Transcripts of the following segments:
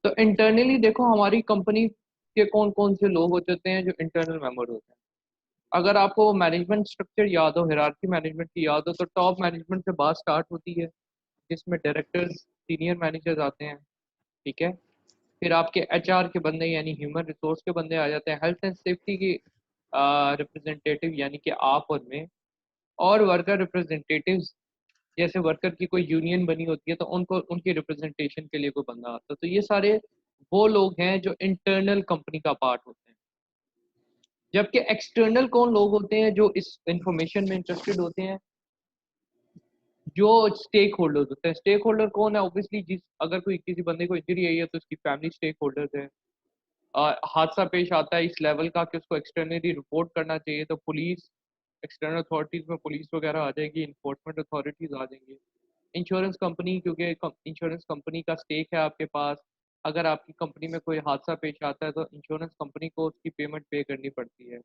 तो इंटरनली देखो हमारी कंपनी के कौन कौन से लोग हो जाते हैं जो इंटरनल मेंबर होते हैं। अगर आपको मैनेजमेंट स्ट्रक्चर याद हो, हायरार्की मैनेजमेंट की याद हो, तो टॉप मैनेजमेंट से बात स्टार्ट होती है जिसमें डायरेक्टर्स, सीनियर मैनेजर्स आते हैं। ठीक है। फिर आपके एचआर के बंदे यानी ह्यूमन रिसोर्स के बंदे आ जाते हैं, हेल्थ एंड सेफ्टी की रिप्रेजेंटेटिव यानी कि आप उनमें, और वर्कर रिप्रेजेंटेटिव्स, जैसे वर्कर की कोई यूनियन बनी होती है तो उनको उनकी रिप्रेजेंटेशन के लिए कोई बंदा आता है। तो ये सारे वो लोग हैं जो इंटरनल कंपनी का पार्ट होते हैं। जबकि एक्सटर्नल कौन लोग होते हैं जो इस इंफॉर्मेशन में इंटरेस्टेड होते हैं, जो स्टेक होल्डर्स होते हैं। स्टेक होल्डर कौन है? ऑब्वियसली जिस अगर कोई किसी बंदे को इंजरी आई है तो उसकी फैमिली स्टेक होल्डर्स है। हादसा पेश आता है इस लेवल का कि उसको एक्सटर्नली रिपोर्ट करना चाहिए तो पुलिस, एक्सटर्नल अथॉरिटीज में पुलिस वगैरह आ जाएगी, इन्फोर्समेंट अथॉरिटीज आ जाएंगी। इंश्योरेंस कंपनी, क्योंकि इंश्योरेंस कंपनी का स्टेक है आपके पास। अगर आपकी कंपनी में कोई हादसा पेश आता है तो इंश्योरेंस कंपनी को उसकी पेमेंट पे करनी पड़ती है।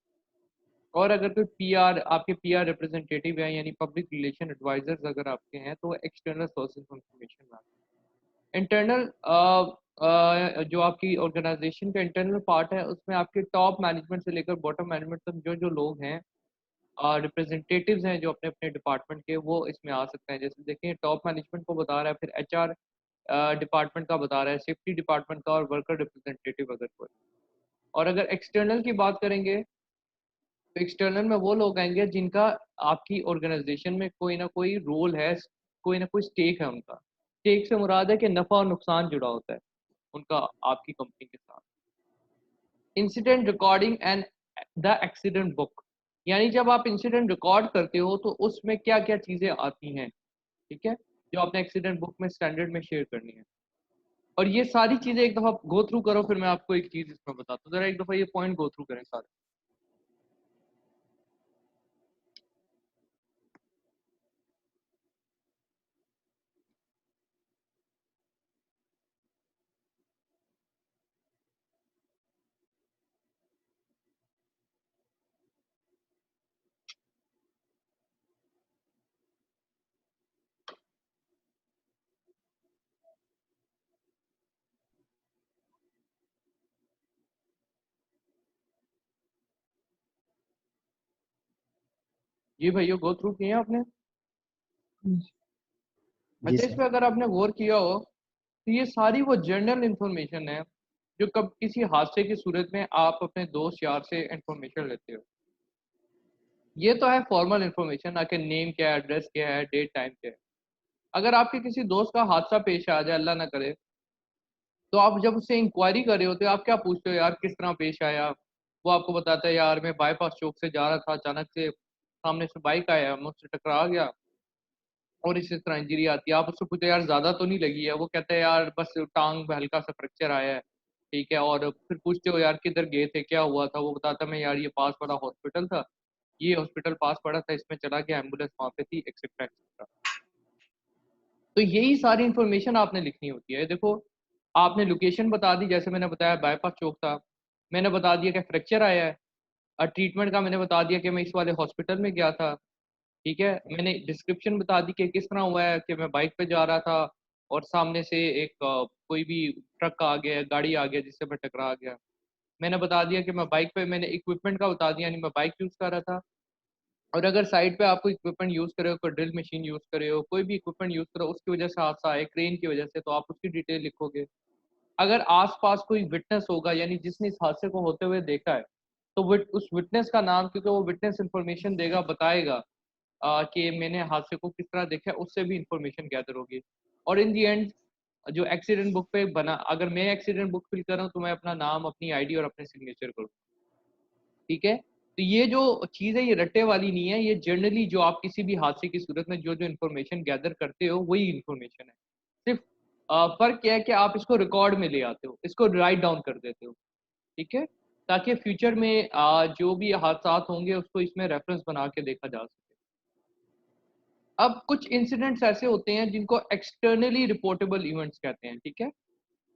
और अगर कोई पीआर, आपके पीआर रिप्रेजेंटेटिव है यानी पब्लिक रिलेशन एडवाइजर्स अगर आपके हैं तो एक्सटर्नल सोर्सेज ऑफ इंफॉर्मेशन में आते हैं। इंटरनल जो आपकी ऑर्गेनाइजेशन का इंटरनल पार्ट है उसमें आपके टॉप मैनेजमेंट से लेकर बॉटम मैनेजमेंट तक जो जो लोग हैं, रिप्रेजेंटेटिव्स हैं जो अपने अपने डिपार्टमेंट के, वो इसमें आ सकते हैं। जैसे देखें टॉप मैनेजमेंट को बता रहा है, फिर एचआर डिपार्टमेंट का बता रहा है, सेफ्टी डिपार्टमेंट का, और वर्कर रिप्रेजेंटेटिव अगर कोई। और अगर एक्सटर्नल की बात करेंगे तो एक्सटर्नल में वो लोग आएंगे जिनका आपकी ऑर्गेनाइजेशन में कोई ना कोई रोल है, कोई ना कोई स्टेक है उनका। स्टेक से मुराद है कि नफा और नुकसान जुड़ा होता है उनका आपकी कंपनी के साथ। Incident recording and the accident book, यानी जब आप इंसिडेंट रिकॉर्ड करते हो तो उसमें क्या क्या चीज़ें आती हैं, ठीक है, जो आपने एक्सीडेंट बुक में स्टैंडर्ड में शेयर करनी है। और ये सारी चीज़ें एक दफ़ा गो थ्रू करो, फिर मैं आपको एक चीज़ इसमें बताता हूँ। ज़रा एक दफ़ा ये पॉइंट गो थ्रू करें सारे। जी भैया, गो थ्रू किए आपने? जी अच्छा, इस सर। पे अगर आपने गौर किया हो तो ये सारी वो जनरल इंफॉर्मेशन है जो कब किसी हादसे की सूरत में आप अपने दोस्त यार से इंफॉर्मेशन लेते हो। ये तो है फॉर्मल इंफॉर्मेशन, आपके नेम क्या है, एड्रेस क्या है, डेट टाइम क्या है। अगर आपके किसी दोस्त का हादसा पेश आ जाए, अल्लाह ना करे, तो आप जब उससे इंक्वायरी कर रहे होते हो, आप क्या पूछते हो? यार किस तरह पेश आया? वो आपको बताता है यार मैं बाईपास चौक से जा रहा था, अचानक से सामने से बाइक आया, मैं उससे टकरा गया और इसी तरह इंजरी आती है। आप उससे पूछते यार ज्यादा तो नहीं लगी है? वो कहता है यार बस टांग में हल्का सा फ्रैक्चर आया है। ठीक है। और फिर पूछते हो यार किधर गए थे, क्या हुआ था? वो बताता मैं यार ये पास पड़ा हॉस्पिटल था, ये हॉस्पिटल पास पड़ा था, इसमें चला गया, एम्बुलेंस वहां पे थी, एक्सेट्रा एक्सेट्रा। तो यही सारी इन्फॉर्मेशन आपने लिखनी होती है। देखो, आपने लोकेशन बता दी, जैसे मैंने बताया बाईपास चौक था, मैंने बता दिया कि फ्रैक्चर आया है। और ट्रीटमेंट का मैंने बता दिया कि मैं इस वाले हॉस्पिटल में गया था। ठीक है। मैंने डिस्क्रिप्शन बता दी कि किस तरह हुआ है, कि मैं बाइक पे जा रहा था और सामने से एक कोई भी ट्रक आ गया, गाड़ी आ गया जिससे मैं टकरा गया। मैंने बता दिया कि मैं बाइक पे, मैंने इक्विपमेंट का बता दिया, यानी मैं बाइक यूज़ कर रहा था। और अगर साइड पे आपको इक्विपमेंट यूज़ करे हो, कोई ड्रिल मशीन यूज़ करे हो, कोई भी इक्विपमेंट यूज़ करो, उसकी वजह से हादसा आए, क्रेन की वजह से, तो आप उसकी डिटेल लिखोगे। अगर आस-पास कोई विटनेस होगा, यानी जिसने इस हादसे को होते हुए देखा है, तो उस विटनेस का नाम, क्योंकि वो विटनेस इन्फॉर्मेशन देगा, बताएगा कि मैंने हादसे को किस तरह देखा है, उससे भी इंफॉर्मेशन गैदर होगी। और इन दी एंड जो एक्सीडेंट बुक पे बना, अगर मैं एक्सीडेंट बुक फिल कर रहा हूँ तो मैं अपना नाम, अपनी आईडी और अपने सिग्नेचर करूँ। ठीक है। तो ये जो चीज़ है ये रट्टे वाली नहीं है, ये जनरली जो आप किसी भी हादसे की सूरत में जो जो इन्फॉर्मेशन गैदर करते हो वही इन्फॉर्मेशन है। सिर्फ फ़र्क क्या है कि आप इसको रिकॉर्ड में ले आते हो, इसको राइट डाउन कर देते हो। ठीक है। ताकि फ्यूचर में जो भी हादसात होंगे उसको इसमें रेफरेंस बना के देखा जा सके। अब कुछ इंसिडेंट्स ऐसे होते हैं जिनको एक्सटर्नली रिपोर्टेबल इवेंट्स कहते हैं। ठीक है।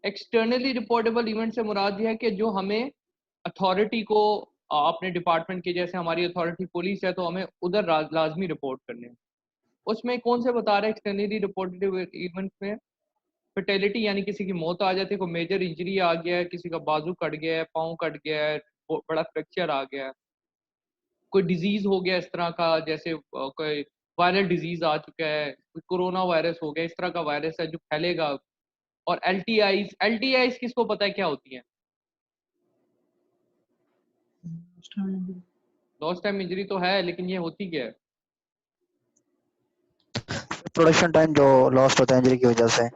एक्सटर्नली रिपोर्टेबल इवेंट से मुराद ये है कि जो हमें अथॉरिटी को, अपने डिपार्टमेंट के, जैसे हमारी अथॉरिटी पुलिस है तो हमें उधर लाजमी रिपोर्ट करने हैं। उसमें कौन से बता रहे हैं एक्सटर्नली रिपोर्टेड इवेंट्स में? फर्टिलिटी यानी किसी की मौत आ जाती है, कोई मेजर इंजरी आ गया है, किसी का बाजू कट गया है, पाँव कट गया है, बड़ा फ्रैक्चर आ गया है, कोई डिजीज हो गया इस तरह का, जैसे कोई वायरल डिजीज आ चुका है, कोई कोरोना वायरस हो गया, इस तरह का वायरस है जो फैलेगा। और एलटीआईज किसको पता है क्या होती है? लॉस्ट टाइम इंजरी तो है, लेकिन ये होती क्या है? प्रोडक्शन टाइम जो लॉस्ट होता है इंजरी की वजह से।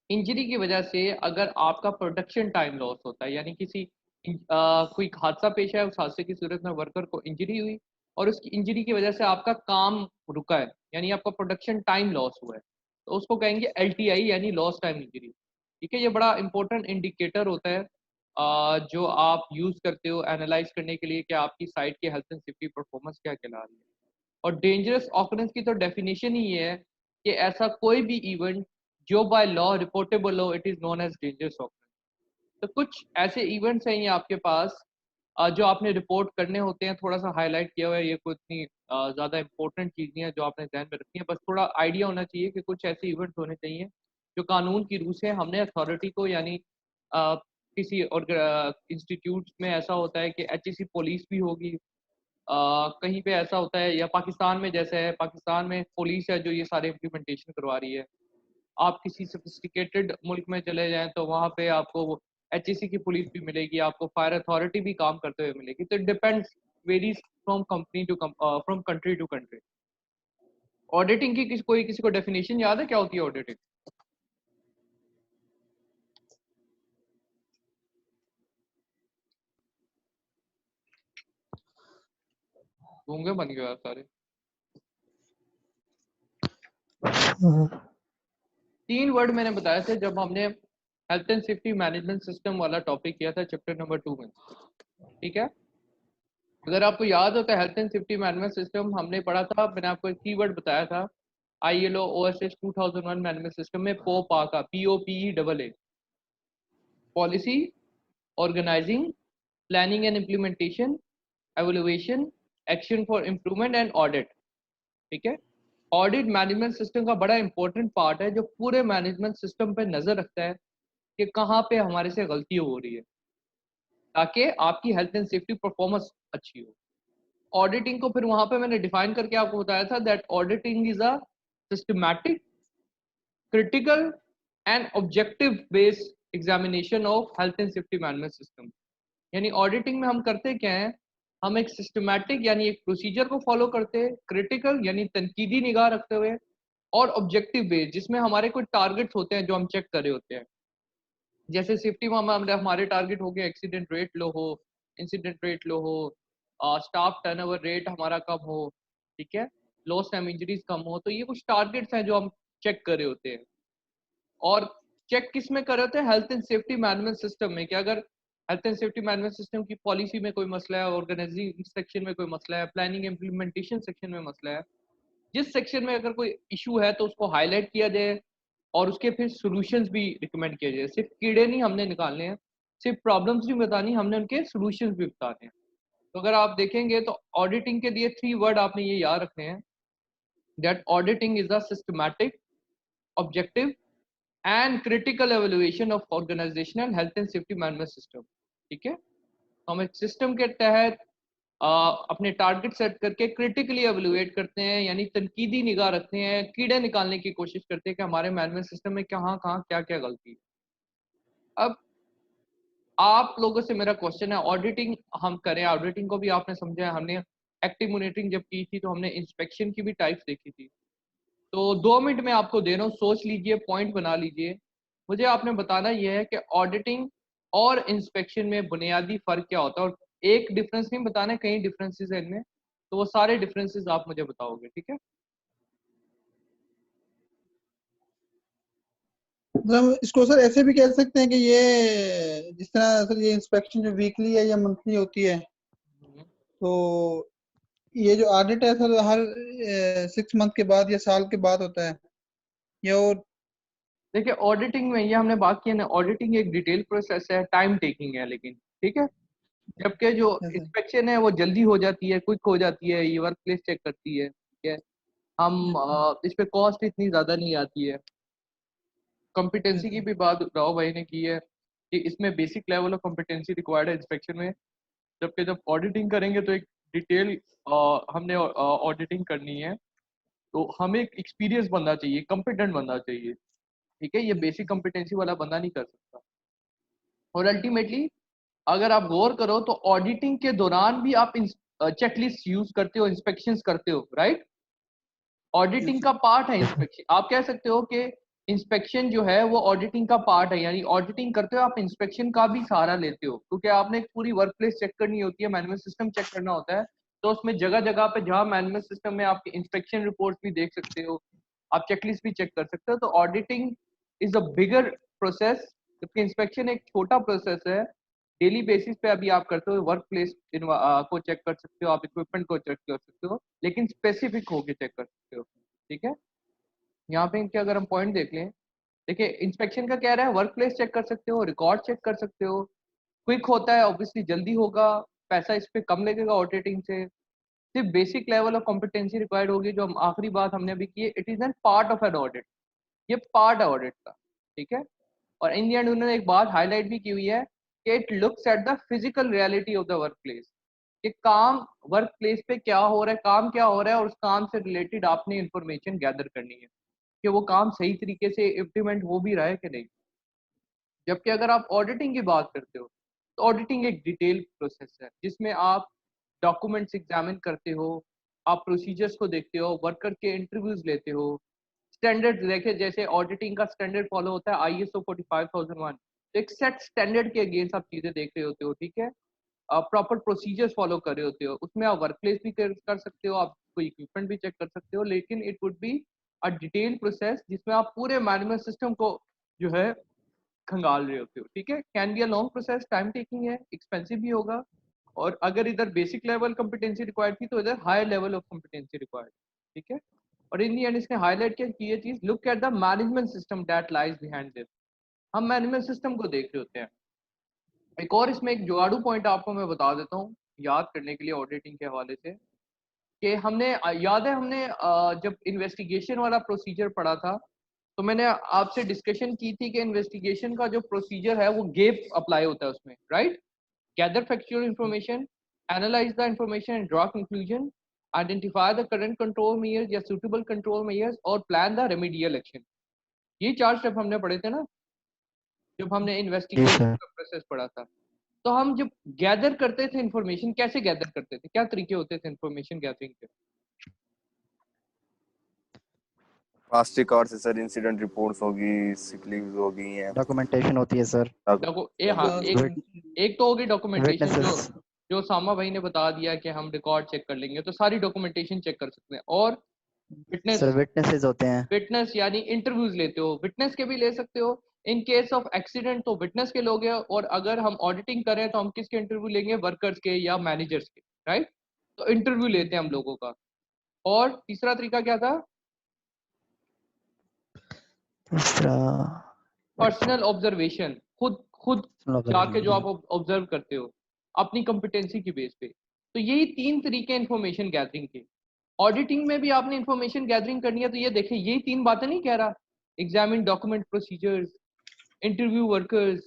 इंजरी की वजह से अगर आपका प्रोडक्शन टाइम लॉस होता है, यानी किसी कोई हादसा पेश है, उस हादसे की सूरत में वर्कर को इंजरी हुई और उसकी इंजरी की वजह से आपका काम रुका है, यानी आपका प्रोडक्शन टाइम लॉस हुआ है, तो उसको कहेंगे एलटीआई यानी लॉस्ट टाइम इंजरी। ठीक है, ये बड़ा इंपॉर्टेंट इंडिकेटर होता है जो आप यूज़ करते हो एनालाइज करने के लिए कि आपकी साइट की हेल्थ एंड सेफ्टी परफॉर्मेंस क्या कहला रही है। और डेंजरस ऑकरेंस की तो डेफिनेशन ही ये है कि ऐसा कोई भी इवेंट जो बाय लॉ रिपोर्टेबल हो, it is known as dangerous occurrence. तो कुछ ऐसे इवेंट्स हैं ये आपके पास जो आपने रिपोर्ट करने होते हैं, थोड़ा सा हाईलाइट किया हुआ है, ये कोई इतनी ज़्यादा इंपॉर्टेंट चीज़ नहीं है जो आपने ध्यान में रखनी है, बस थोड़ा आइडिया होना चाहिए कि कुछ ऐसे इवेंट्स होने चाहिए जो कानून की रूह से हमने अथॉरिटी को, यानी किसी और इंस्टीट्यूट में ऐसा होता है कि एचईसी पुलिस भी होगी, कहीं पे ऐसा होता है, या पाकिस्तान में जैसे है, पाकिस्तान में पुलिस है जो ये सारे इम्प्लीमेंटेशन करवा रही है। आप किसी सोफिस्टिकेटेड मुल्क में चले जाएँ तो वहाँ पे आपको एचईसी की पुलिस भी मिलेगी, आपको फायर अथॉरिटी भी काम करते हुए मिलेगी। तो it depends, varies from company to from country to country. Auditing की किसी को डेफिनिशन याद है क्या होती है ऑडिटिंग? गूंगे बन गए यार सारे। 3 वर्ड मैंने बताए थे जब हमने health and safety management system वाला टॉपिक किया था चैप्टर नंबर 2 में। ठीक है? अगर आपको याद हो तो health and safety management system हमने पढ़ा था, मैंने आपको एक कीवर्ड बताया था, आईएलओ ओएसएस 2001 मैनेजमेंट सिस्टम में पोपा का, POPE, policy, organising, planning and implementation, evaluation, action for improvement and audit. ठीक है, ऑडिट मैनेजमेंट सिस्टम का बड़ा इंपॉर्टेंट पार्ट है जो पूरे मैनेजमेंट सिस्टम पे नजर रखता है कि कहाँ पे हमारे से गलती हो रही है, ताकि आपकी हेल्थ एंड सेफ्टी परफॉर्मेंस अच्छी हो। ऑडिटिंग को फिर वहां पे मैंने डिफाइन करके आपको बताया था that auditing is a systematic, critical and objective based examination of health and safety management system. यानी ऑडिटिंग में हम करते क्या है, हम एक सिस्टमैटिक यानी एक प्रोसीजर को फॉलो करते हैं, क्रिटिकल यानी तनकीदी निगाह रखते हुए, और ऑब्जेक्टिव बेस्ड जिसमें हमारे कोई टारगेट्स होते हैं जो हम चेक कर रहे होते हैं। जैसे सेफ्टी में हमारे टारगेट हो गया एक्सीडेंट रेट लो हो, इंसिडेंट रेट लो हो, स्टाफ टर्नओवर रेट हमारा कम हो, ठीक है, लॉस टाइम इंजरीज कम हो, तो ये कुछ टारगेट्स हैं जो हम चेक कर रहे होते हैं। और चेक किस में कर रहे होते हैं? Health and safety management system में। कि अगर health and safety management system की पॉलिसी में कोई मसला है, ऑर्गेनाइजिंग सेक्शन में कोई मसला है, प्लानिंग इम्प्लीमेंटेशन सेक्शन में मसला है, जिस सेक्शन में अगर कोई इशू है तो उसको हाईलाइट किया जाए और उसके फिर सॉल्यूशंस भी रिकमेंड किए जाए। सिर्फ कीड़े नहीं हमने निकालने हैं, सिर्फ प्रॉब्लम्स नहीं बतानी, हमने उनके सॉल्यूशंस भी बताने हैं। तो अगर आप देखेंगे तो ऑडिटिंग के लिए 3 वर्ड आपने ये याद रखने हैं, that auditing is a systematic, objective and critical evaluation of organisational health and safety management system. ठीक है, तो हम एक सिस्टम के तहत अपने टारगेट सेट करके क्रिटिकली एवेल्युएट करते हैं, यानी तनकीदी निगाह रखते हैं, कीड़े निकालने की कोशिश करते हैं कि हमारे मैनेजमेंट सिस्टम में कहाँ कहाँ क्या क्या गलती है। अब आप लोगों से मेरा क्वेश्चन है, ऑडिटिंग हम करें, ऑडिटिंग को भी आपने समझा है, हमने एक्टिव मॉनिटरिंग जब की थी तो हमने इंस्पेक्शन की भी टाइप्स देखी थी। तो 2 मिनट में आपको दे रहा हूँ, सोच लीजिए, पॉइंट बना लीजिए। मुझे आपने बताना यह है कि ऑडिटिंग और इंस्पेक्शन में बुनियादी फ़र्क क्या होता है, और एक डिफरेंस नहीं बताना है, कई डिफरेंसेस हैं इनमें, तो वो सारे डिफरेंसेस आप मुझे बताओगे, ठीक है? मतलब हम इसको सर ऐसे भी कह सकते हैं कि ये जिस तरह सर ये इंस्पेक्शन जो वीकली है या मंथली होती है, तो ये जो ऑडिट है सर हर 6 मंथ के बाद या साल के बाद होता है, या और देखिए, ऑडिटिंग में ये हमने बात की है ना, ऑडिटिंग एक डिटेल प्रोसेस है, टाइम टेकिंग है, लेकिन ठीक है, जबकि जो ऐसे? इंस्पेक्शन है वो जल्दी हो जाती है, क्विक हो जाती है, ये वर्क प्लेस चेक करती है, ठीक है, हम इस पे कॉस्ट इतनी ज़्यादा नहीं आती है। कॉम्पिटेंसी की भी बात राव भाई ने की है कि इसमें basic level of competency required है इंस्पेक्शन में, जबकि जब ऑडिटिंग करेंगे तो एक डिटेल हमने ऑडिटिंग करनी है, तो हमें एक एक्सपीरियंस बनना चाहिए, कॉम्पिटेंट बनना चाहिए, ठीक है। ये बेसिक कॉम्पिटेंसी वाला बंदा नहीं कर सकता। और अल्टीमेटली अगर आप गौर करो तो ऑडिटिंग के दौरान भी आप चेकलिस्ट यूज करते हो, इंस्पेक्शंस करते हो, राइट। ऑडिटिंग का पार्ट है इंस्पेक्शन। आप कह सकते हो कि इंस्पेक्शन जो है वो ऑडिटिंग का पार्ट है, यानी ऑडिटिंग करते हो आप इंस्पेक्शन का भी सहारा लेते हो, क्योंकि आपने एक पूरी वर्क प्लेस चेक करनी होती है, मैनुअल सिस्टम चेक करना होता है, तो उसमें जगह जगह पे जहाँ मैनुअल सिस्टम में आपके इंस्पेक्शन रिपोर्ट भी देख सकते हो, आप चेकलिस्ट भी चेक कर सकते हो। तो auditing is a bigger process, जबकि इंस्पेक्शन एक छोटा प्रोसेस है। डेली बेसिस पे अभी आप करते हो, वर्क प्लेस को चेक कर सकते हो, आप इक्विपमेंट को चेक कर सकते हो, लेकिन स्पेसिफिक होके चेक कर सकते हो, ठीक है। यहाँ पे इनके अगर हम पॉइंट देख लें, देखिए इंस्पेक्शन का कह रहा है वर्क प्लेस चेक कर सकते हो, रिकॉर्ड चेक कर सकते हो, क्विक होता है, ऑब्वियसली जल्दी होगा, पैसा इस पे कम लगेगा ऑडिटिंग से। सिर्फ basic level of competency required होगी, जो हम आखिरी बात हमने अभी की है, it is an part of an audit, ये पार्ट है ऑडिट का, ठीक है। और इन दी एंड उन्होंने एक बात हाईलाइट भी की हुई है कि it looks at the physical reality of the work place, कि काम वर्क प्लेस पे क्या हो रहा है, काम क्या हो रहा है, और उस काम से रिलेटेड आपने इंफॉर्मेशन गैदर करनी है कि वो काम सही तरीके से इम्प्लीमेंट हो भी रहा है कि नहीं। जबकि अगर आप ऑडिटिंग की बात करते हो तो ऑडिटिंग एक डिटेल प्रोसेस है, जिसमें आप डॉक्यूमेंट्स एग्जामिन करते हो, आप प्रोसीजर्स को देखते हो, वर्कर के इंटरव्यूज लेते हो, स्टैंडर्ड देखे, जैसे ऑडिटिंग का स्टैंडर्ड फॉलो होता है ISO 45001, तो एक सेट स्टैंडर्ड के अगेंस्ट आप चीजें देख रहे होते हो, ठीक है। प्रॉपर प्रोसीजर्स फॉलो कर रहे होते हो, उसमें आप वर्क प्लेस भी कर सकते हो, आप कोई इक्विपमेंट भी चेक कर सकते हो, लेकिन it would be a detail process जिसमें आप पूरे मैनेजमेंट सिस्टम को जो है खंगाल रहे होते हो, ठीक है। Can be a long process, time taking है, एक्सपेंसिव भी होगा, और अगर इधर बेसिक लेवल कॉम्पिटेंसी रिक्वायर्ड थी तो इधर high level of competency required, ठीक है। और इन दी एंड इसने हाईलाइट क्या की ये चीज, look at the management system that lies behind this, हम मैनेजमेंट सिस्टम को देख रहे होते हैं। एक और इसमें एक जुगाड़ू पॉइंट आपको मैं बता देता हूँ याद करने के लिए ऑडिटिंग के हवाले से, कि हमने याद है हमने जब इन्वेस्टिगेशन वाला प्रोसीजर पढ़ा था, तो मैंने आपसे डिस्कशन की थी कि इन्वेस्टिगेशन का जो प्रोसीजर है वो गेप अप्लाई होता है उसमें, right. Gather factual information, analyse the information and draw conclusion, identify the current control measures या सुटेबल कंट्रोल मेजर्स, और प्लान द रेमेडियल एक्शन। ये 4 स्टेप हमने पढ़े थे ना जब हमने जी इन्वेस्टिगेशन सर। का प्रोसेस पढ़ा था। तो हम जब गैदर करते थे इंफॉर्मेशन, कैसे गैदर करते थे, क्या तरीके होते थे इंफॉर्मेशन गैदरिंग के? फास्ट रिकॉर्ड से सर इंसिडेंट रिपोर्ट्स होगी, सिक लीव्स हो गई हैं, डॉक्यूमेंटेशन होती है सर। देखो हाँ, एक तो होगी डॉक्यूमेंटेशन, जो विटनेसेस। जो सामा भाई ने बता दिया कि हम रिकॉर्ड चेक कर लेंगे, तो सारी डॉक्यूमेंटेशन चेक कर सकते हैं। और सर विटनेस, विटनेसेस होते हैं। विटनेस यानी इंटरव्यूज लेते हो, विटनेस के भी ले सकते हो। इन केस ऑफ एक्सीडेंट तो विटनेस के लोगे, और अगर हम ऑडिटिंग करें तो हम किसके इंटरव्यू लेंगे, वर्कर्स के या मैनेजर्स के, राइट। तो इंटरव्यू लेते हैं हम लोगों का। और तीसरा तरीका क्या था, तीसरा पर्सनल ऑब्जर्वेशन, खुद खुद जाके जो आप ऑब्जर्व करते हो अपनी कॉम्पिटेंसी की बेस पे। तो यही 3 तरीके इंफॉर्मेशन गैदरिंग के। ऑडिटिंग में भी आपने इंफॉर्मेशन गैदरिंग करनी है, तो ये देखिए यही 3 बातें नहीं कह रहा, examine document procedures, interview workers,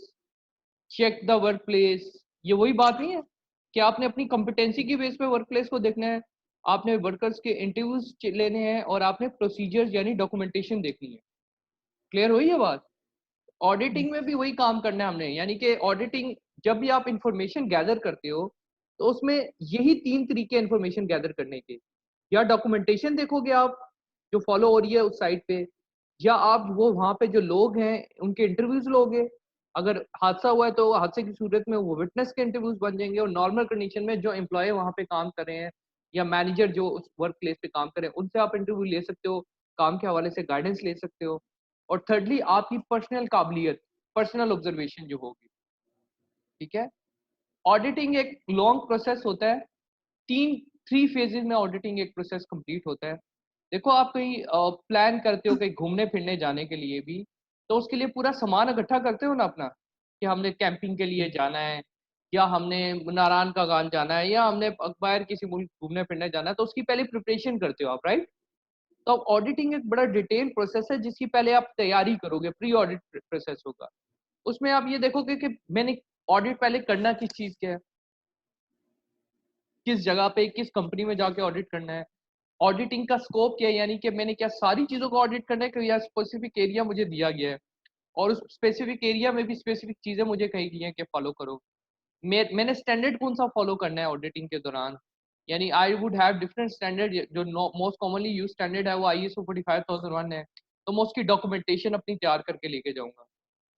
check the work place, ये वही बात नहीं है कि आपने अपनी कॉम्पिटेंसी की बेस पे वर्क प्लेस को देखना है, आपने वर्कर्स के इंटरव्यूज लेने हैं, और आपने प्रोसीजर्स यानी डॉक्यूमेंटेशन देखनी है। क्लियर हुई ये बात? ऑडिटिंग में भी वही काम करना है हमने, यानी कि ऑडिटिंग जब भी आप इंफॉर्मेशन गैदर करते हो तो उसमें यही 3 तरीके इंफॉर्मेशन गैदर करने के, या डॉक्यूमेंटेशन देखोगे आप जो फॉलो हो रही है उस साइट पे, या आप वो वहाँ पे जो लोग हैं उनके इंटरव्यूज लोगे। अगर हादसा हुआ है तो हादसे की सूरत में वो विटनेस के इंटरव्यूज बन जाएंगे, और नॉर्मल कंडीशन में जो एम्प्लॉय वहाँ पे काम कर रहे हैं या मैनेजर जो उस वर्क प्लेस पे काम कर रहे हैं उनसे आप इंटरव्यू ले सकते हो, काम के हवाले से गाइडेंस ले सकते हो। और थर्डली आपकी पर्सनल काबिलियत, पर्सनल ऑब्जर्वेशन जो होगी, ठीक है। ऑडिटिंग एक लॉन्ग प्रोसेस होता है, 3 फेजेस में ऑडिटिंग एक प्रोसेस कंप्लीट होता है। देखो आप कहीं प्लान करते हो कहीं घूमने फिरने जाने के लिए भी, तो उसके लिए पूरा सामान इकट्ठा करते हो ना अपना, कि हमने कैंपिंग के लिए जाना है, या हमने नारायण का गान जाना है, या हमने बाहर किसी मुल्क घूमने फिरने जाना है, तो उसकी पहले प्रिपरेशन करते हो आप, राइट। तो अब ऑडिटिंग एक बड़ा डिटेल प्रोसेस है जिसकी पहले आप तैयारी करोगे, प्री ऑडिट प्रोसेस होगा। उसमें आप ये देखोगे कि मैंने ऑडिट पहले करना किस चीज का है, किस जगह पे, किस कंपनी में जाके ऑडिट करना है, ऑडिटिंग का स्कोप क्या है, यानी कि मैंने क्या सारी चीजों को ऑडिट करना है कि या स्पेसिफिक एरिया मुझे दिया गया है और उस स्पेसिफिक एरिया में भी स्पेसिफिक चीजें मुझे कही गई हैं कि फॉलो करो। मैंने स्टैंडर्ड कौन सा फॉलो करना है ऑडिटिंग के दौरान, यानी I would have different standard. जो मोस्ट कॉमनली यूज स्टैंडर्ड है वो ISO 45001 है, तो मैं उसकी डॉक्यूमेंटेशन अपनी तैयार करके लेके जाऊंगा।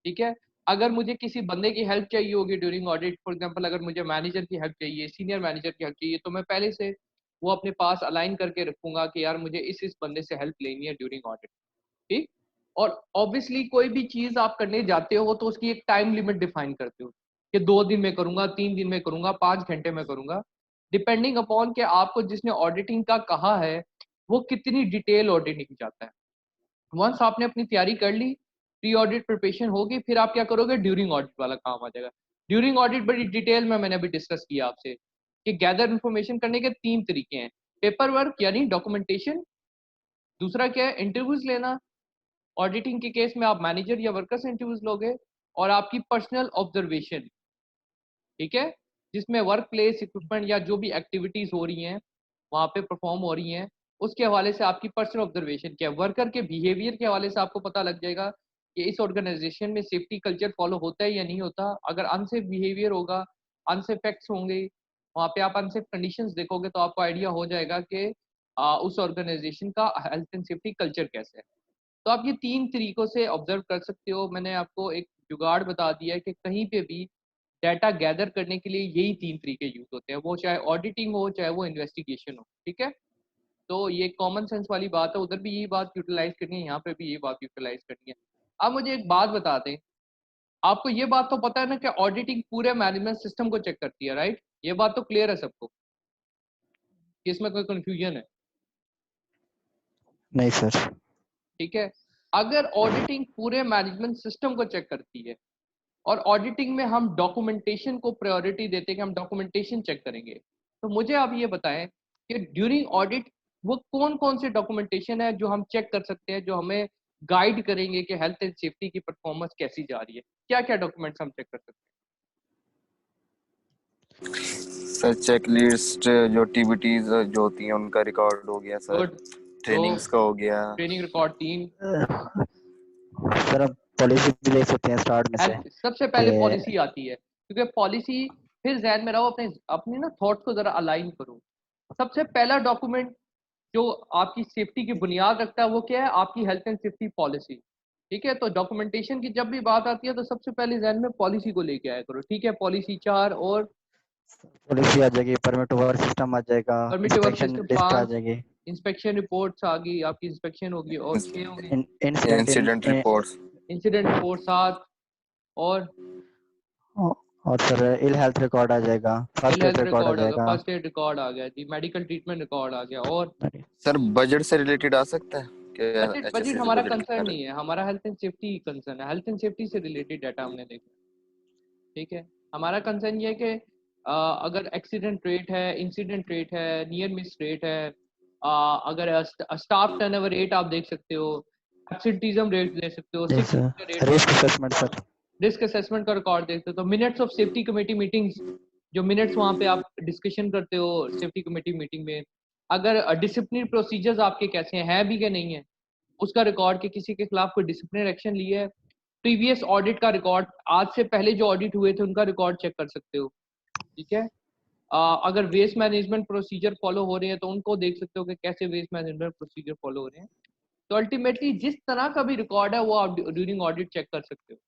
ठीक है, अगर मुझे किसी बंदे की हेल्प चाहिए होगी ड्यूरिंग ऑडिट, फॉर एग्जांपल अगर मुझे मैनेजर की हेल्प चाहिए, सीनियर मैनेजर की हेल्प चाहिए, तो मैं पहले से वो अपने पास अलाइन करके रखूंगा कि यार मुझे इस बंदे से हेल्प लेनी है ड्यूरिंग ऑडिट। ठीक, और ऑब्वियसली कोई भी चीज आप करने जाते हो तो उसकी एक टाइम लिमिट डिफाइन करते हो कि 2 दिन में करूंगा, 3 दिन में करूंगा, 5 घंटे में करूंगा, डिपेंडिंग अपॉन के आपको जिसने ऑडिटिंग का कहा है वो कितनी डिटेल ऑडिटिंग चाहता है। वंस आपने अपनी तैयारी कर ली, प्री ऑडिट प्रिपरेशन होगी, फिर आप क्या करोगे, ड्यूरिंग ऑडिट वाला काम आ जाएगा। ड्यूरिंग ऑडिट बड़ी डिटेल में मैंने अभी डिस्कस किया आपसे कि गैदर इन्फॉर्मेशन करने के 3 तरीके हैं। पेपर वर्क यानी डॉक्यूमेंटेशन, दूसरा क्या है, इंटरव्यूज लेना, ऑडिटिंग के केस में आप मैनेजर या वर्कर से इंटरव्यूज लोगे, और आपकी पर्सनल ऑब्जर्वेशन, ठीक है, जिसमें वर्क प्लेस इक्विपमेंट या जो भी एक्टिविटीज हो रही हैं वहाँ पे परफॉर्म हो रही हैं उसके हवाले से आपकी पर्सनल ऑब्जर्वेशन क्या है। वर्कर के बिहेवियर के हवाले से आपको पता लग जाएगा कि इस ऑर्गेनाइजेशन में सेफ्टी कल्चर फॉलो होता है या नहीं होता। अगर अनसेफ बिहेवियर होगा, अनसेफ फैक्ट्स होंगे, वहाँ पे आप अनसेफ कंडीशंस देखोगे तो आपको आइडिया हो जाएगा कि उस ऑर्गेनाइजेशन का हेल्थ एंड सेफ्टी कल्चर कैसा है। तो आप ये 3 तरीकों से ऑब्जर्व कर सकते हो। मैंने आपको एक जुगाड़ बता दिया है कि कहीं पे भी डाटा गैदर करने के लिए यही 3 तरीके यूज होते हैं, वो चाहे ऑडिटिंग हो चाहे वो इन्वेस्टिगेशन हो। ठीक है, तो ये कॉमन सेंस वाली बात है, उधर भी यही बात यूटिलाइज करनी है, यहाँ पे भी यही बात यूटिलाइज करनी है। अब मुझे एक बात बता दें, आपको ये बात तो पता है ना कि ऑडिटिंग पूरे मैनेजमेंट सिस्टम को चेक करती है, राइट? ये बात तो क्लियर है सबको कि इसमें कोई कंफ्यूजन है? नहीं सर। ठीक है, अगर ऑडिटिंग पूरे मैनेजमेंट सिस्टम को चेक करती है और ऑडिटिंग में हम डॉक्यूमेंटेशन को प्रायोरिटी देते हैं कि हम डॉक्यूमेंटेशन चेक करेंगे, तो मुझे आप ये बताएं कि ड्यूरिंग ऑडिट वो कौन कौन से डॉक्यूमेंटेशन है जो हम चेक कर सकते हैं, जो हमें गाइड करेंगे कि हेल्थ एंड सेफ्टी की परफॉर्मेंस कैसी जा रही है। क्या क्या डॉक्यूमेंट्स हम चेक कर सकते सर चेकलिस्ट जो एक्टिविटीज जो होती हैं उनका रिकॉर्ड हो गया हैं? Sir, good. तो ट्रेनिंग्स का हो गया। Training record 3। सर अब पॉलिसी भी देख सकते हैं स्टार्ट में से हेल्थ सबसे कि पहले पॉलिसी आती है, क्योंकि पॉलिसी, फिर जहन में रहो, अपने अपनी ना थॉट्स को जरा अलाइन करो। सबसे पहला डॉक्यूमेंट जो आपकी सेफ्टी की बुनियाद रखता है वो क्या है, आपकी हेल्थ एंड सेफ्टी पॉलिसी। ठीक है, तो डॉक्यूमेंटेशन की जब भी बात आती है तो सबसे पहले जहन में पॉलिसी को लेके आया करो। ठीक है, पॉलिसी 4, और पॉलिसी आ जाएगी, परमिट टू वर्क सिस्टम आ जाएगा, permit work inspection system list आ 5, जाएगी, इंस्पेक्शन रिपोर्ट्स आ गई, आपकी इंस्पेक्शन होगी, और 6 होंगे इंसिडेंट रिपोर्ट्स, इंसिडेंट रिपोर्ट 7, और और सर इल हेल्थ रिकॉर्ड आ जाएगा, इल फर्स्ट एड हेल्थ रिकॉर्ड आ रिकॉर्ड आ गया, जाएगा। फर्स्ट एड रिकॉर्ड आ गया जी, मेडिकल ट्रीटमेंट रिकॉर्ड आ गया। और सर बजट से रिलेटेड आ सकता है कि बजट, बजट HSE से हमारा बजट कितना कंसर्न रहे? नहीं है, हमारा हेल्थ एंड सेफ्टी कंसर्न है, हेल्थ एंड सेफ्टी से रिलेटेड डाटा हमने देखा। ठीक है, हमारा कंसर्न ये है कि अगर एक्सीडेंट रेट है, इंसिडेंट रेट है, नियर मिस रेट है, अगर स्टाफ टर्नओवर रेट आप देख सकते हो, एब्सेंटीज्म रेट देख सकते हो, जी सिक सर, का रेट देख रिस्क सकते असेसमेंट हो, सर। रिस्क असेसमेंट का रिकॉर्ड देखते हो, तो minutes of safety committee meetings, जो मिनट्स वहाँ पे आप डिस्कशन करते हो सेफ्टी कमेटी मीटिंग में, अगर डिसिप्लिनरी प्रोसीजर्स आपके कैसे हैं भी कि नहीं है, उसका रिकॉर्ड, कि किसी के खिलाफ कोई डिसिप्लिनरी एक्शन लिया है, प्रीवियस ऑडिट का रिकॉर्ड, आज से पहले जो ऑडिट हुए थे उनका रिकॉर्ड चेक कर सकते हो। ठीक है, अगर वेस्ट मैनेजमेंट प्रोसीजर फॉलो हो रहे हैं तो उनको देख सकते हो कि कैसे वेस्ट मैनेजमेंट प्रोसीजर फॉलो हो रहे हैं। तो अल्टीमेटली जिस तरह का भी रिकॉर्ड है वो आप ड्यूरिंग ऑडिट चेक कर सकते हो।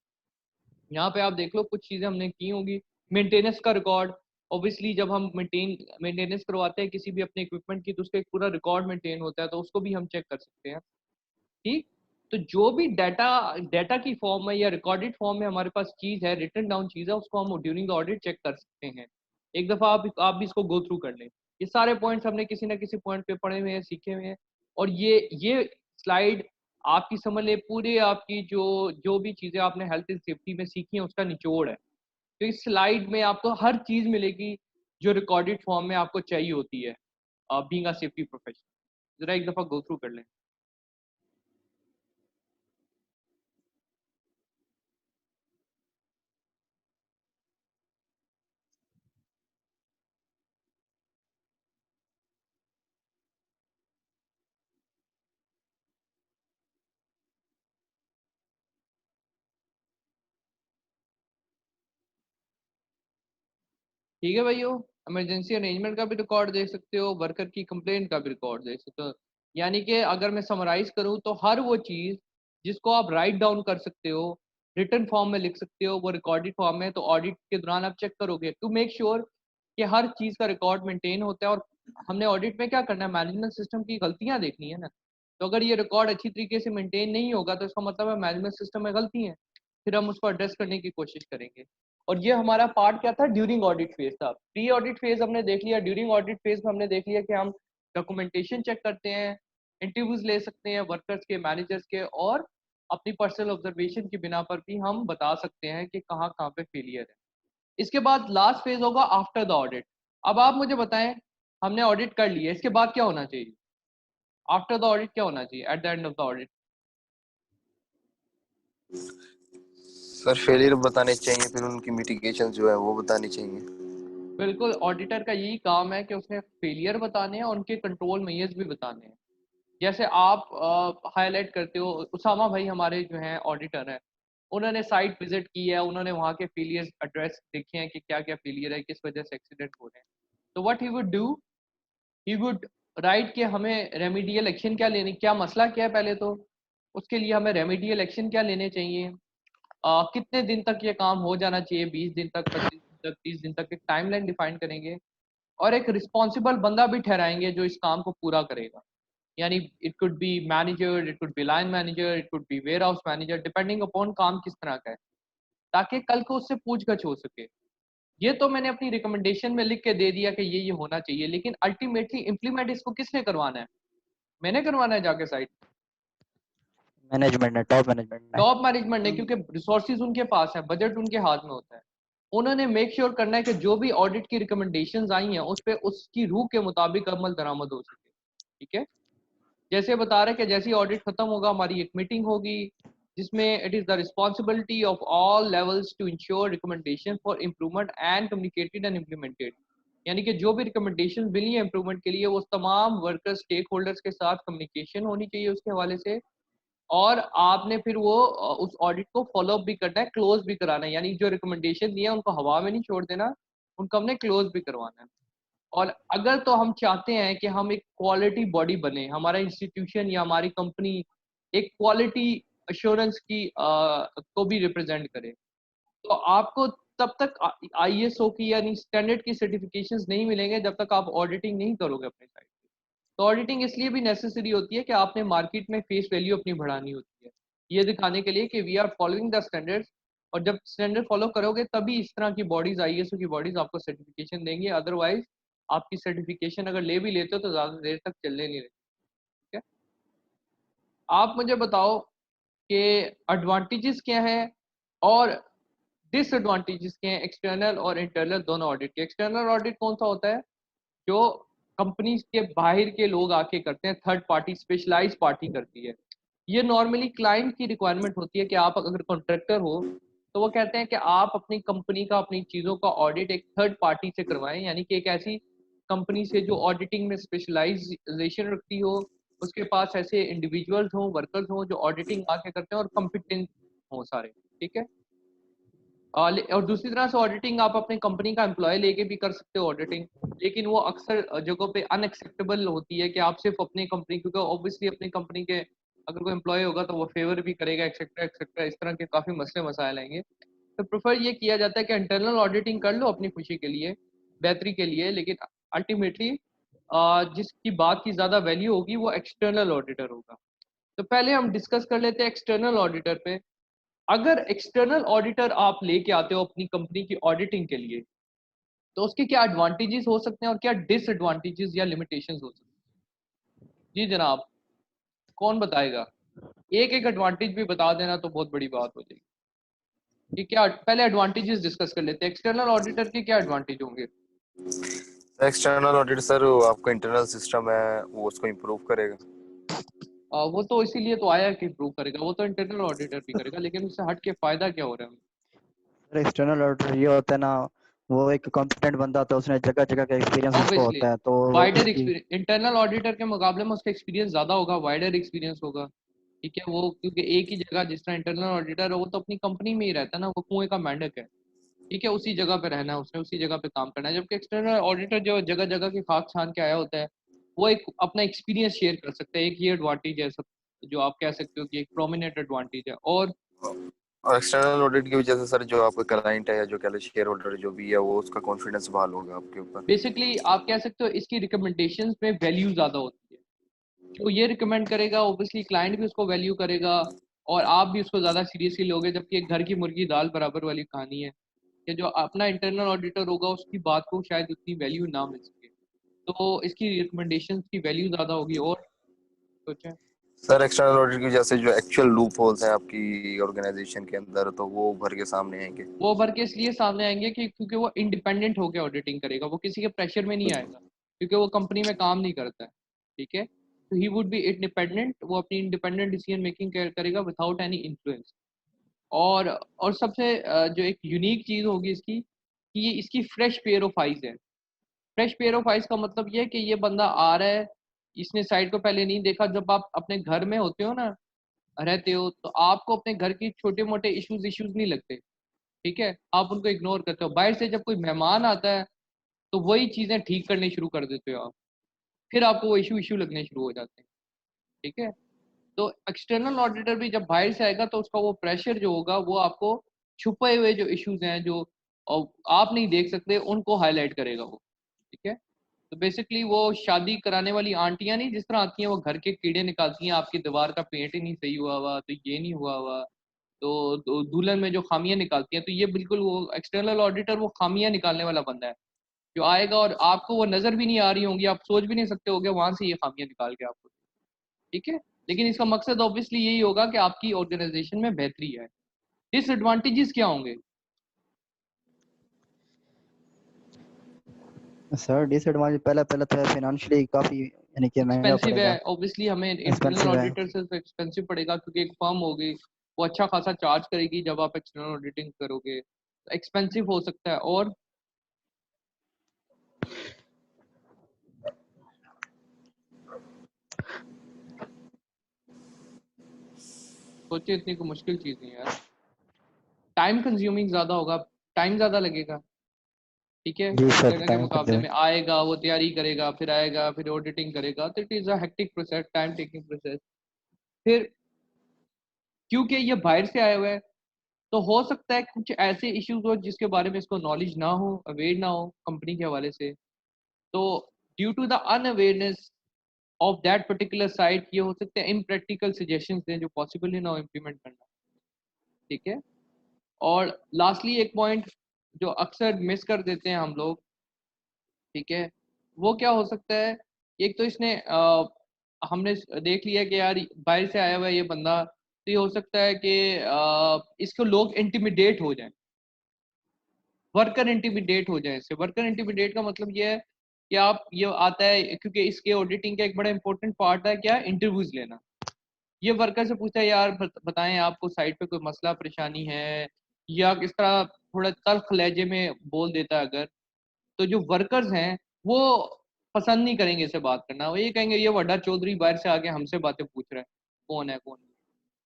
यहाँ पे आप देख लो कुछ चीजें हमने की होंगी। मेंटेनेंस का रिकॉर्ड, ऑब्वियसली जब हम मेंटेनेंस करवाते हैं किसी भी अपने इक्विपमेंट की तो उसका एक पूरा रिकॉर्ड मेंटेन होता है, तो उसको भी हम चेक कर सकते हैं। ठीक, तो जो भी डाटा डाटा की फॉर्म में या रिकॉर्डेड फॉर्म में हमारे पास चीज है, रिटन डाउन चीज है, उसको हम ड्यूरिंग द ऑडिट चेक कर सकते हैं। एक दफा आप भी इसको गो थ्रू कर लें। ये सारे पॉइंट्स हमने किसी ना किसी पॉइंट पे पढ़े हुए हैं, सीखे हुए हैं, और ये स्लाइड आपकी समझ ले पूरे आपकी जो भी चीजें आपने हेल्थ एंड सेफ्टी में सीखी हैं उसका निचोड़ है। तो इस स्लाइड में आपको हर चीज मिलेगी जो रिकॉर्डेड फॉर्म में आपको चाहिए होती है बीइंग अ सेफ्टी प्रोफेशनल। जरा एक दफा गो थ्रू कर लें। ठीक है भाइयों, इमरजेंसी अरेंजमेंट का भी रिकॉर्ड देख सकते हो, वर्कर की कंप्लेंट का भी रिकॉर्ड देख सकते हो। यानी कि अगर मैं समराइज करूं तो हर वो चीज़ जिसको आप राइट डाउन कर सकते हो, रिटन फॉर्म में लिख सकते हो, वो रिकॉर्डेड फॉर्म में, तो ऑडिट के दौरान आप चेक करोगे टू मेक श्योर कि हर चीज़ का रिकॉर्ड मेंटेन होता है। और हमने ऑडिट में क्या करना है, मैनेजमेंट सिस्टम की गलतियां देखनी है ना। तो अगर ये रिकॉर्ड अच्छी तरीके से मेंटेन नहीं होगा तो इसका मतलब है मैनेजमेंट सिस्टम में गलती है, फिर हम उसको एड्रेस करने की कोशिश करेंगे। और ये हमारा पार्ट क्या था, ड्यूरिंग ऑडिट फेज था। प्री ऑडिट फेज हमने देख लिया, ड्यूरिंग ऑडिट फेज में हमने देख लिया कि हम डॉक्यूमेंटेशन चेक करते हैं, इंटरव्यूज ले सकते हैं वर्कर्स के, मैनेजर्स के, और अपनी पर्सनल ऑब्जर्वेशन की बिना पर भी हम बता सकते हैं कि कहाँ कहाँ पे फेलियर है। इसके बाद लास्ट फेज होगा आफ्टर द ऑडिट। अब आप मुझे बताएं, हमने ऑडिट कर लिया, इसके बाद क्या होना चाहिए? आफ्टर द ऑडिट क्या होना चाहिए, at the end of the audit? Sir failure बताने चाहिए, फिर उनकी मिटिगेशन जो है वो बतानी चाहिए। बिल्कुल, ऑडिटर का यही काम है कि उसने फेलियर बताने हैं और उनके कंट्रोल मेजर्स भी बताने हैं। जैसे आप हाईलाइट करते हो, उसामा भाई हमारे जो हैं ऑडिटर हैं, उन्होंने साइट विजिट की है, उन्होंने वहाँ के फेलियर्स एड्रेस देखे हैं कि क्या क्या फेलियर है, किस वजह से एक्सीडेंट हो रहे हैं। तो what he would do, he would write कि हमें रेमेडियल एक्शन क्या लेने, क्या मसला क्या है पहले तो, उसके लिए हमें रेमेडियल एक्शन क्या लेने चाहिए, कितने दिन तक ये काम हो जाना चाहिए, 20 दिन तक, 25 दिन तक, 30 दिन तक, एक टाइमलाइन डिफाइन करेंगे और एक रिस्पॉन्सिबल बंदा भी ठहराएंगे जो इस काम को पूरा करेगा। यानी it could be manager, it could be line manager, it could be warehouse manager, depending upon काम किस तरह का है, ताकि कल को उससे पूछगछ हो सके। ये तो मैंने अपनी रिकमेंडेशन में लिख के दे दिया कि ये होना चाहिए, लेकिन अल्टीमेटली इम्प्लीमेंट इसको किसने करवाना है? मैंने करवाना है जाके साइट, मैनेजमेंट ने, टॉप मैनेजमेंट ने। टॉप मैनेजमेंट ने, क्योंकि रिसोर्सेज उनके पास है, बजट उनके हाथ में होता है। उन्होंने मेक श्योर करना है कि जो भी ऑडिट की रिकमेंडेशंस आई हैं उस पे उसकी रूह के मुताबिक अमल दरामद हो सके। ठीक है, जैसे बता रहे कि जैसे ही ऑडिट खत्म होगा हमारी एक मीटिंग होगी जिसमें it is the responsibility of all levels to ensure recommendation for improvement and communicated and implemented. यानी कि जो भी रिकमेंडेशन मिली है इम्प्रूवमेंट के लिए, वो तमाम वर्कर्स, स्टेक होल्डर्स के साथ कम्युनिकेशन होनी चाहिए उसके हवाले से, और आपने फिर वो उस ऑडिट को फॉलो अप भी करना है, क्लोज भी कराना है। यानी जो रिकमेंडेशन दिए उनको हवा में नहीं छोड़ देना, उनको हमने क्लोज भी करवाना है। और अगर तो हम चाहते हैं कि हम एक क्वालिटी बॉडी बने, हमारा इंस्टीट्यूशन या हमारी कंपनी एक क्वालिटी अश्योरेंस की को भी रिप्रेजेंट करे, तो आपको तब तक आईएसओ की यानी स्टैंडर्ड की सर्टिफिकेशंस नहीं मिलेंगे जब तक आप ऑडिटिंग नहीं करोगे अपने साइट पे। तो ऑडिटिंग इसलिए भी नेसेसरी होती है कि आपने मार्केट में फेस वैल्यू अपनी बढ़ानी होती है, ये दिखाने के लिए कि we are following the standards. और जब स्टैंडर्ड फॉलो करोगे तभी इस तरह की बॉडीज, आईएसओ की बॉडीज आपको सर्टिफिकेशन देंगे, अदरवाइज आपकी सर्टिफिकेशन अगर ले भी लेते हो तो ज़्यादा देर तक चलने नहीं रहती। ठीक है, आप मुझे बताओ कि एडवांटेजेस क्या हैं और डिसएडवांटेजेस क्या हैं एक्सटर्नल और इंटरनल दोनों ऑडिट के। एक्सटर्नल ऑडिट कौन सा होता है? जो कंपनी के बाहर के लोग आके करते हैं, थर्ड पार्टी स्पेशलाइज पार्टी करती है। ये नॉर्मली क्लाइंट की रिक्वायरमेंट होती है कि आप अगर कॉन्ट्रैक्टर हो तो वो कहते हैं कि आप अपनी कंपनी का, अपनी चीज़ों का ऑडिट एक थर्ड पार्टी से करवाएं, यानी कि एक ऐसी कंपनी से जो ऑडिटिंग में स्पेशलाइजेशन रखती हो, उसके पास ऐसे इंडिविजुअल्स हों, वर्कर्स हों जो ऑडिटिंग आके करते हैं और कम्पिटेंट हों सारे। ठीक है, और दूसरी तरह से ऑडिटिंग आप अपनी कंपनी का एम्प्लॉय लेके भी कर सकते हो ऑडिटिंग, लेकिन वो अक्सर जगहों पे अनएक्सेप्टेबल होती है कि आप सिर्फ अपनी कंपनी, क्योंकि ऑब्वियसली अपनी कंपनी के अगर कोई एम्प्लॉय होगा तो वो फेवर भी करेगा, एक्सेट्रा एक्सेट्रा, इस तरह के काफ़ी मसले मसाइल आएंगे। तो प्रेफर ये किया जाता है कि इंटरनल ऑडिटिंग कर लो अपनी खुशी के लिए, बेहतरी के लिए, लेकिन अल्टीमेटली जिसकी बात की ज़्यादा वैल्यू होगी वो एक्सटर्नल ऑडिटर होगा। तो पहले हम डिस्कस कर लेते हैं एक्सटर्नल ऑडिटर पे। अगर एक्सटर्नल ऑडिटर आप लेके आते हो अपनी कंपनी की ऑडिटिंग के लिए, तो उसके क्या एडवांटेजेस हो सकते हैं और क्या डिसएडवांटेजेस या लिमिटेशंस हो सकते हैं? जी जनाब, कौन बताएगा? एक एक एडवांटेज भी बता देना तो बहुत बड़ी बात हो जाएगी। कि क्या, पहले एडवांटेजेस डिस्कस कर लेते हैं, एक्सटर्नल ऑडिटर के क्या एडवांटेज होंगे? एक्सटर्नल ऑडिट सर आपका इंटरनल सिस्टम है वो उसको इम्प्रूव करेगा। वो तो इसीलिए तो आया कि प्रूव करेगा, वो तो इंटरनल ऑडिटर भी करेगा, लेकिन उससे हट के फायदा क्या हो रहा है? एक्सटर्नल ऑडिटर ये होता है ना, वो एक कॉम्पिटेंट बंदा होता है, उसने जगह जगह का एक्सपीरियंस उसको ऑब्वियसली होता है, तो वाइडर उसकी एक्सपीरियंस, इंटरनल ऑडिटर के मुकाबले में उसका एक्सपीरियंस ज़्यादा होगा, वाइडर एक्सपीरियंस होगा। ठीक है, वो क्योंकि एक ही जगह, जिस तरह इंटरनल ऑडिटर है वो तो अपनी कंपनी में ही रहता है ना, वो कुएं का मेंढक है। ठीक है, उसी जगह पे रहना है उसने, उसी जगह पे काम करना है। जबकि एक्सटर्नल ऑडिटर जो जगह जगह की खाक छान के आया होता है, वो एक अपना एक्सपीरियंस शेयर कर सकता है। एक ये एडवांटेज है सब, जो आप कह सकते हो कि एक प्रोमिनेंट एडवांटेज है। और एक्सटर्नल ऑडिट की वजह से सर जो आपका क्लाइंट है या जो कह लो शेयर होल्डर जो भी है वो उसका कॉन्फिडेंस बहाल होगा आपके ऊपर। बेसिकली आप कह सकते हो इसकी रिकमेंडेशंस में वैल्यू ज़्यादा होती है। जो ये रिकमेंड करेगा ऑब्वियसली क्लाइंट भी उसको वैल्यू करेगा, और आप भी उसको ज़्यादा सीरियसली लोगे। जबकि एक घर की मुर्गी दाल बराबर वाली कहानी है कि जो अपना इंटरनल ऑडिटर होगा उसकी बात को शायद उतनी वैल्यू ना मिल सके, तो इसकी रिकमेंडेशंस की वैल्यू ज़्यादा होगी। और सोचें, सर एक्सटर्नल ऑडिट की वजह से जो एक्चुअल लूप होल्स हैं आपकी ऑर्गेनाइजेशन के अंदर तो वो उभर के सामने आएंगे। वो उभर के इसलिए सामने आएंगे कि क्योंकि वो इंडिपेंडेंट होकर ऑडिटिंग करेगा, वो किसी के प्रेशर में नहीं आएगा, क्योंकि वो कंपनी में काम नहीं करता है। ठीक है, तो ही वुड बी इंडिपेंडेंट, वो अपनी इंडिपेंडेंट डिसीजन मेकिंग करेगा विदाउट एनी इन्फ्लुएंस। और सबसे जो एक यूनिक चीज़ होगी इसकी, कि ये इसकी फ्रेश पेयर ऑफ आइज है। फ्रेश पेयर ऑफ आइज का मतलब ये है कि ये बंदा आ रहा है, इसने साइट को पहले नहीं देखा। जब आप अपने घर में होते हो ना, रहते हो, तो आपको अपने घर की छोटे मोटे इश्यूज इश्यूज नहीं लगते। ठीक है, आप उनको इग्नोर करते हो। बाहर से जब कोई मेहमान आता है तो वही चीज़ें ठीक करनी शुरू कर देते हो आप, फिर आपको वो इशू इशू लगने शुरू हो जाते हैं। ठीक है, तो एक्सटर्नल ऑडिटर भी जब बाहर से आएगा तो उसका वो प्रेशर जो होगा वो आपको छुपे हुए जो इश्यूज हैं जो आप नहीं देख सकते उनको हाईलाइट करेगा वो। ठीक है, तो बेसिकली वो शादी कराने वाली आंटियां नहीं जिस तरह आती हैं, वो घर के कीड़े निकालती हैं, आपकी दीवार का पेंट ही नहीं सही हुआ हुआ, तो ये नहीं हुआ हुआ, तो दुल्हन में जो खामियां निकालती हैं, तो ये बिल्कुल वो एक्सटर्नल ऑडिटर वो खामियां निकालने वाला बंदा है, जो आएगा और आपको वो नजर भी नहीं आ रही होंगी, आप सोच भी नहीं सकते होगे वहां से ये खामियां निकाल के आपको। ठीक है, लेकिन इसका मकसद ऑब्वियसली यही होगा कि आपकी ऑर्गेनाइजेशन में बेहतरी है। डिसएडवांटेजेस क्या होंगे? सर डिसएडवांटेज पहला पहला तो फाइनेंशियली काफी यानी कि महंगा एक्सपेंसिव है पड़ेगा, ऑब्वियसली, हमें इंटरनल एक्सपेंसिव है। ऑडिटर से तो एक्सपेंसिव पड़ेगा, क्योंकि एक फर्म होगी वो अच्छा खासा चार्ज करेगी जब आप एक्सटर्नल ऑडिटिंग करोगे, तो एक्सपेंसिव हो सकता है। और सोचिए, इतनी कोई मुश्किल चीज़ नहीं है यार। टाइम कंज्यूमिंग ज़्यादा होगा, टाइम ज़्यादा लगेगा। ठीक है, जी सर, एक्सटर्नल के टाइम मुकाबले में आएगा, वो तैयारी करेगा, फिर आएगा, फिर ऑडिटिंग करेगा, तो it is a hectic process, time taking process. फिर क्योंकि ये बाहर से आया हुआ है, तो हो सकता है कुछ ऐसे इश्यूज हो जिसके बारे में इसको नॉलेज ना हो, अवेयर ना हो कंपनी के हवाले से। तो due to the unawareness of that particular site, ये हो सकते हैं इम्प्रैक्टिकल सजेशंस हैं जो पॉसिबल ही ना हो इम्प्लीमेंट करना। ठीक है, और लास्टली एक पॉइंट जो अक्सर मिस कर देते हैं हम लोग, ठीक है, वो क्या हो सकता है? एक तो इसने हमने देख लिया कि यार बाहर से आया हुआ है ये बंदा, तो ये हो सकता है कि इसको लोग इंटिमिडेट हो जाएं, वर्कर इंटिमिडेट हो जाए इससे। वर्कर इंटिमिडेट का मतलब ये है कि आप ये आता है, क्योंकि इसके ऑडिटिंग का एक बड़ा इंपॉर्टेंट पार्ट है क्या, इंटरव्यूज लेना। ये वर्कर से पूछता है यार बताएं आपको साइट पे कोई मसला परेशानी है, या किस तरह थोड़ा तल्ख लहजे में बोल देता है अगर, तो जो वर्कर्स हैं वो पसंद नहीं करेंगे इससे बात करना। वो ये कहेंगे ये वड्डा चौधरी बाहर से आके हमसे बातें पूछ रहा है, कौन है कौन नहीं।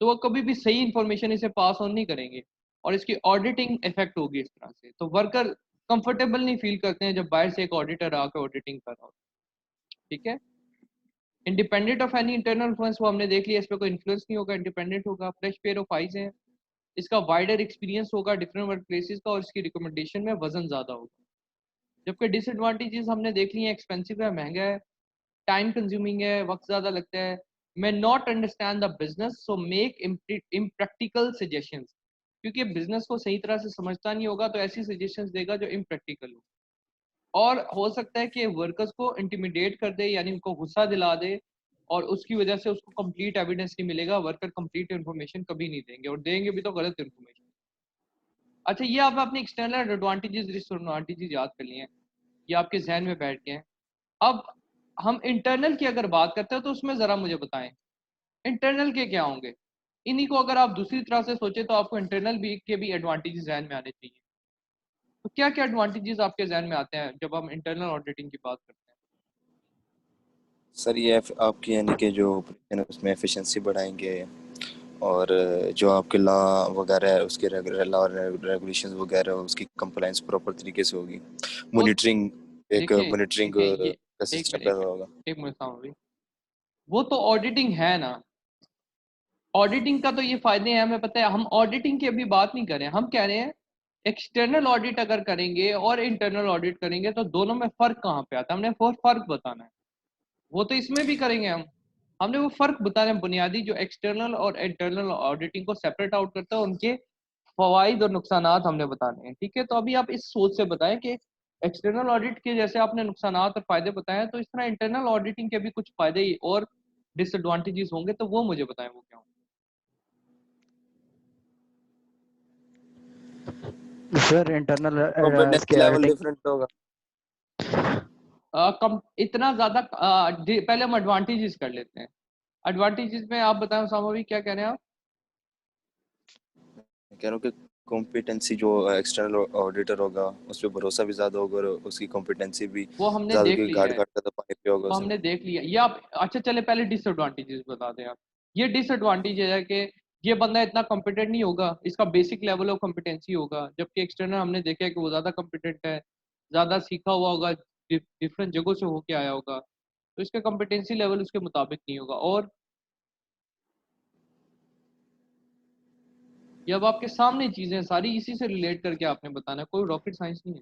तो वो कभी भी सही इंफॉर्मेशन इसे पास ऑन नहीं करेंगे, और इसकी ऑडिटिंग इफेक्ट होगी इस तरह से। तो वर्कर कंफर्टेबल नहीं फील करते हैं जब बाहर से एक ऑडिटर आकर ऑडिटिंग कर रहा हो। ठीक है, independent of any internal influence, वो हमने देख लिया, इस पर कोई इन्फ्लुएंस नहीं होगा, इंडिपेंडेंट होगा, फ्रेश पेयर ऑफ आइज है, इसका वाइडर एक्सपीरियंस होगा डिफरेंट वर्क प्लेसेस का, और इसकी रिकमेंडेशन में वजन ज़्यादा होगा। जबकि डिसएडवांटेजेस हमने देख लिए हैं, एक्सपेंसिव है, महंगा है, टाइम कंज्यूमिंग है, वक्त ज़्यादा लगता है, may not understand the business so make impractical suggestions, क्योंकि बिजनेस को सही तरह से समझता नहीं होगा तो ऐसी सजेशंस देगा जो इम्प्रैक्टिकल हो। और हो सकता है कि वर्कर्स को इंटिमिडेट कर दे, यानी उनको गुस्सा दिला दे, और उसकी वजह से उसको कंप्लीट एविडेंस नहीं मिलेगा, वर्कर कंप्लीट इन्फॉर्मेशन कभी नहीं देंगे, और देंगे भी तो गलत इन्फॉर्मेशन। अच्छा, ये आप अपने एक्सटर्नल एडवांटेजेस डिसएडवांटेजेस याद कर लिए हैं, ये आपके जहन में बैठ गए हैं। अब हम इंटरनल की अगर बात करते हैं तो उसमें ज़रा मुझे बताएं इंटरनल के क्या होंगे। इन्हीं को अगर आप दूसरी तरह से सोचे तो आपको इंटरनल भी के भी एडवांटेजेस जहन में आने चाहिए। तो क्या क्या एडवांटेजेस आपके जहन में आते हैं जब हम इंटरनल ऑडिटिंग की बात करते हैं? सर ये आपकी यानी कि जो ऑपरेशन है उसमें एफिशिएंसी बढ़ाएंगे और जो आपके लॉ वगैरह है उसके लॉ रेगुलेशंस वगैरह उसकी कंप्लायंस प्रॉपर तरीके से होगी, वो मॉनिटरिंग एक देखिए मॉनिटरिंग देखिए ये का एक सिस्टम मिनट पैदा होगा। एक मिनट साहब अभी, वो तो ऑडिटिंग है ना। ऑडिटिंग का तो ये फायदे हैं, हमें पता है। हम ऑडिटिंग की अभी बात नहीं कर रहे हैं, हम कह रहे हैं एक्सटर्नल ऑडिट अगर करेंगे और इंटरनल ऑडिट करेंगे तो दोनों में फर्क कहाँ पे आता है, हमने वो फर्क बताना है। वो तो इसमें भी करेंगे हम, हमने वो फर्क बताना है बुनियादी, जो एक्सटर्नल और इंटरनल ऑडिटिंग को सेपरेट आउट करता है, उनके फवाइद और नुकसानात हमने बताने हैं। ठीक है, तो अभी आप इस सोच से बताएं कि एक्सटर्नल ऑडिट के जैसे आपने नुकसानात और फायदे बताए हैं, तो इस तरह इंटरनल ऑडिटिंग के भी कुछ फायदे और डिसएडवांटेजेस होंगे, तो वो मुझे बताएं वो क्या होंगे। सर इंटरनल इसके कॉम्पिटेंस लेवल एडिटिंग डिफरेंट होगा। कम इतना ज्यादा पहले हम एडवांटेजेस कर लेते हैं। एडवांटेजेस में आप बताएं उसामा भाई, क्या कह रहे हैं आप? कह रहा हूँ कि कॉम्पिटेंसी जो एक्सटर्नल ऑडिटर होगा उस पर भरोसा भी ज्यादा होगा और उसकी कॉम्पिटेंसी भी वो हमने ज्यादा, देख क्योंकि लिया गार्ड है, गार्ड का तो पानी पे होगा वो उसमें। हमने देख लिया ये आप। अच्छा चले पहले डिसएडवांटेजेस बता दें आप। ये डिसएडवांटेज है कि ये बंदा इतना कॉम्पिटेंट नहीं होगा, इसका बेसिक लेवल ऑफ कॉम्पिटेंसी होगा, जबकि एक्सटर्नल हमने देखा है कि वो ज़्यादा कॉम्पिटेंट है, ज़्यादा सीखा हुआ होगा, डिफरेंट जगहों से होके आया होगा, तो इसका कॉम्पिटेंसी लेवल उसके मुताबिक नहीं होगा। और ये अब आपके सामने चीज़ें सारी इसी से रिलेट करके आपने बताना है, कोई रॉकेट साइंस नहीं है।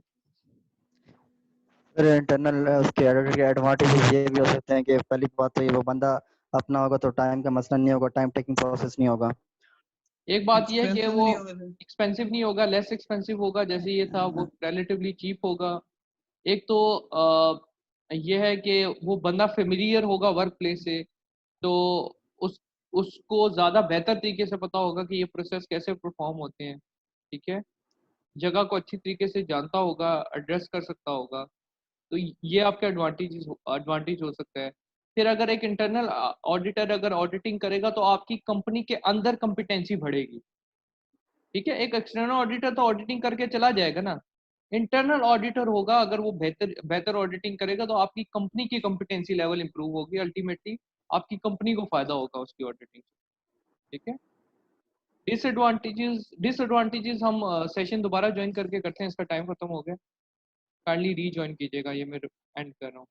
सर इंटरनल उसके एडिटर के एडवांटेजेस ये भी हो सकते हैं कि पहली बात तो ये वो बंदा अपना होगा तो टाइम का मसला नहीं होगा, टाइम टेकिंग प्रोसेस नहीं होगा। एक बात यह है कि एक्सपेंसिव वो नहीं होगा सर। एक्सपेंसिव नहीं होगा, लेस एक्सपेंसिव होगा, जैसे ये था वो रिलेटिवली चीप होगा। एक तो ये है कि वो बंदा फेमिलियर होगा वर्क प्लेस से, तो उस उसको ज़्यादा बेहतर तरीके से पता होगा कि ये प्रोसेस कैसे परफॉर्म होते हैं। ठीक है, जगह को अच्छी तरीके से जानता होगा, एड्रेस कर सकता होगा, तो ये आपका एडवांटेज हो सकता है। फिर अगर एक इंटरनल ऑडिटर अगर ऑडिटिंग करेगा तो आपकी कंपनी के अंदर कंपिटेंसी बढ़ेगी। ठीक है, एक एक्सटर्नल ऑडिटर तो ऑडिटिंग करके चला जाएगा ना, इंटरनल ऑडिटर होगा, अगर वो बेहतर बेहतर ऑडिटिंग करेगा तो आपकी कंपनी की कॉम्पिटेंसी लेवल इंप्रूव होगी, अल्टीमेटली आपकी कंपनी को फायदा होगा उसकी ऑडिटिंग से। ठीक है, डिसएडवांटेजेस हम सेशन दोबारा ज्वाइन करके करते हैं, इसका टाइम खत्म हो गया, काइंडली रीज्वाइन कीजिएगा, ये मैं एंड कर रहा हूँ।